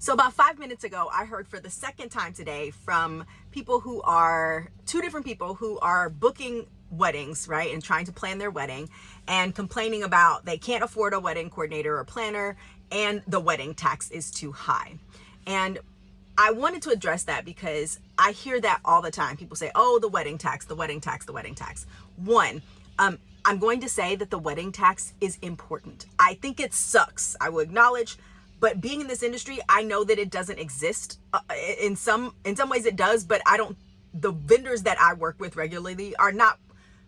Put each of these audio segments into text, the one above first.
So about 5 minutes ago, I heard for the second time today from two different people who are booking weddings, right? And trying to plan their wedding and complaining about they can't afford a wedding coordinator or planner and the wedding tax is too high. And I wanted to address that because I hear that all the time. People say, oh, the wedding tax, the wedding tax, the wedding tax. One, I'm going to say that the wedding tax is important. I think it sucks. I will acknowledge. But being in this industry, I know that it doesn't exist. In some ways it does, but the vendors that I work with regularly are not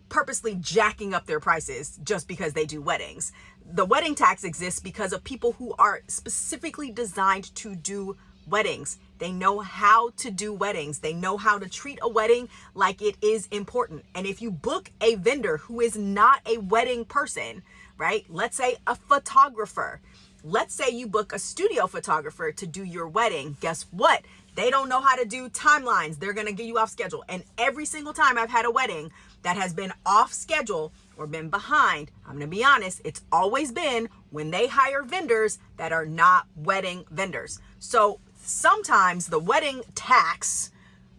purposely jacking up their prices just because they do weddings. The wedding tax exists because of people who are specifically designed to do weddings. They know how to do weddings. They know how to treat a wedding like it is important. And if you book a vendor who is not a wedding person, right? Let's say a photographer. Let's say you book a studio photographer to do your wedding. Guess what? They don't know how to do timelines. They're going to get you off schedule. And every single time I've had a wedding that has been off schedule or been behind, I'm going to be honest, it's always been when they hire vendors that are not wedding vendors. So sometimes the wedding tax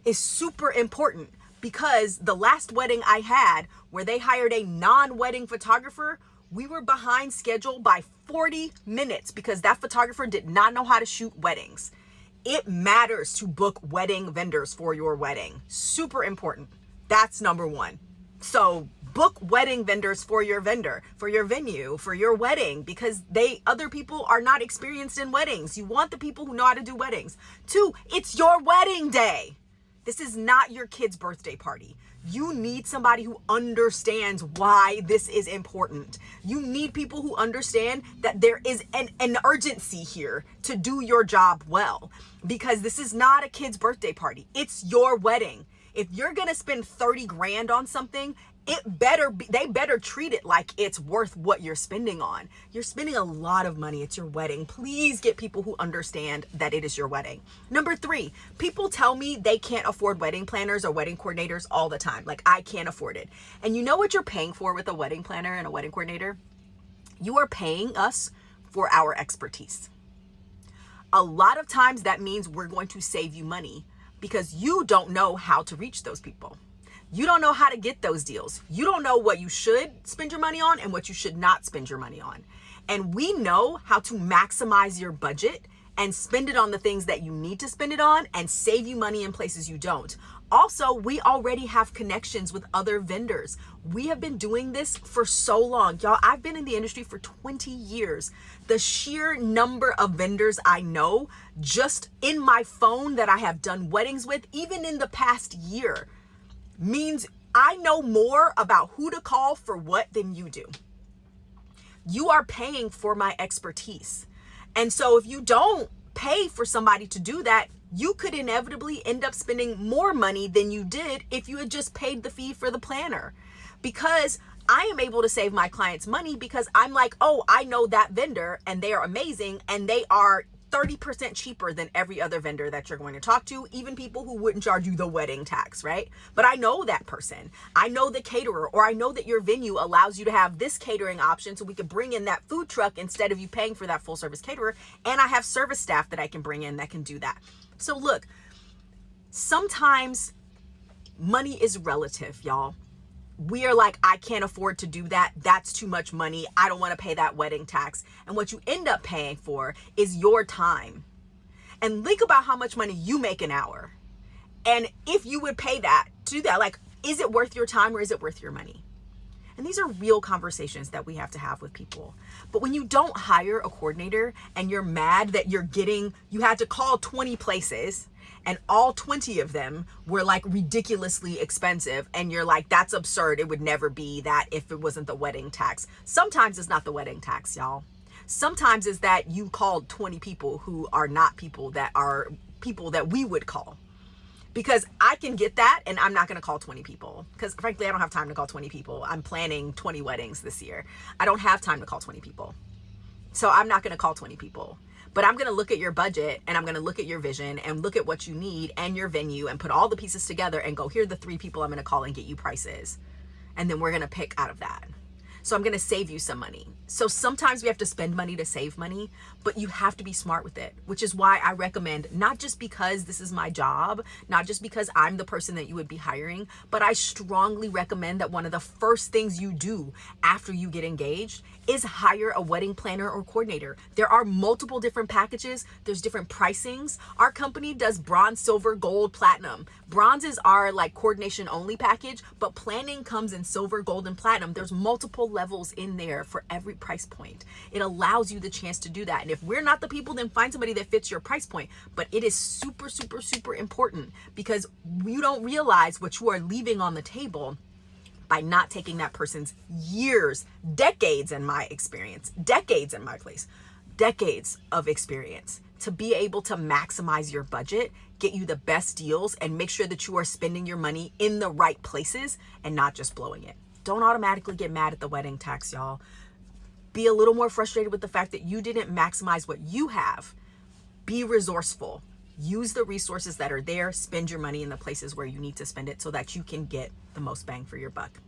is super important because the last wedding I had where they hired a non-wedding photographer, we were behind schedule by 40 minutes because that photographer did not know how to shoot weddings. It matters to book wedding vendors for your wedding. Super important. That's number one. So book wedding vendors for your vendor, for your venue, for your wedding, because other people are not experienced in weddings. You want the people who know how to do weddings. Two, it's your wedding day. This is not your kid's birthday party. You need somebody who understands why this is important. You need people who understand that there is an urgency here to do your job well, because this is not a kid's birthday party. It's your wedding. If you're going to spend 30 grand on something, they better treat it like it's worth what you're spending on. You're spending a lot of money. It's your wedding. Please get people who understand that it is your wedding. Number three, people tell me they can't afford wedding planners or wedding coordinators all the time. Like, I can't afford it. And you know what you're paying for with a wedding planner and a wedding coordinator? You are paying us for our expertise. A lot of times that means we're going to save you money because you don't know how to reach those people. You don't know how to get those deals. You don't know what you should spend your money on and what you should not spend your money on. And we know how to maximize your budget and spend it on the things that you need to spend it on and save you money in places you don't. Also, we already have connections with other vendors. We have been doing this for so long. Y'all, I've been in the industry for 20 years. The sheer number of vendors I know just in my phone that I have done weddings with, even in the past year, means I know more about who to call for what than you do. You are paying for my expertise. And so if you don't pay for somebody to do that, you could inevitably end up spending more money than you did if you had just paid the fee for the planner. Because I am able to save my clients money because I'm like, oh, I know that vendor and they are amazing and they are 30% cheaper than every other vendor that you're going to talk to, even people who wouldn't charge you the wedding tax, right? But I know that person. I know the caterer, or I know that your venue allows you to have this catering option so we can bring in that food truck instead of you paying for that full service caterer. And I have service staff that I can bring in that can do that. So look, sometimes money is relative, y'all. We are like, I can't afford to do that. That's too much money. I don't want to pay that wedding tax. And what you end up paying for is your time. And think about how much money you make an hour. And if you would pay that to do that, like, is it worth your time or is it worth your money? And these are real conversations that we have to have with people. But when you don't hire a coordinator and you're mad that you had to call 20 places and all 20 of them were like ridiculously expensive, and you're like, that's absurd. It would never be that if it wasn't the wedding tax. Sometimes it's not the wedding tax, y'all. Sometimes it's that you called 20 people who are not people that we would call. Because I can get that, and I'm not going to call 20 people. Because frankly, I don't have time to call 20 people. I'm planning 20 weddings this year. I don't have time to call 20 people. So I'm not going to call 20 people. But I'm going to look at your budget, and I'm going to look at your vision and look at what you need and your venue and put all the pieces together and go, here are the 3 people I'm going to call and get you prices. And then we're going to pick out of that. So I'm going to save you some money. So sometimes we have to spend money to save money, but you have to be smart with it, which is why I recommend, not just because this is my job, not just because I'm the person that you would be hiring, but I strongly recommend that one of the first things you do after you get engaged is hire a wedding planner or coordinator. There are multiple different packages. There's different pricings. Our company does bronze, silver, gold, platinum. Bronze is our like coordination only package, but planning comes in silver, gold, and platinum. There's multiple levels in there for every price point. It allows you the chance to do that. And if we're not the people, then find somebody that fits your price point. But it is super, super, super important, because you don't realize what you are leaving on the table by not taking that person's years, decades in my experience, decades in my place, decades of experience to be able to maximize your budget, get you the best deals, and make sure that you are spending your money in the right places and not just blowing it. Don't automatically get mad at the wedding tax, y'all. Be a little more frustrated with the fact that you didn't maximize what you have. Be resourceful. Use the resources that are there. Spend your money in the places where you need to spend it so that you can get the most bang for your buck.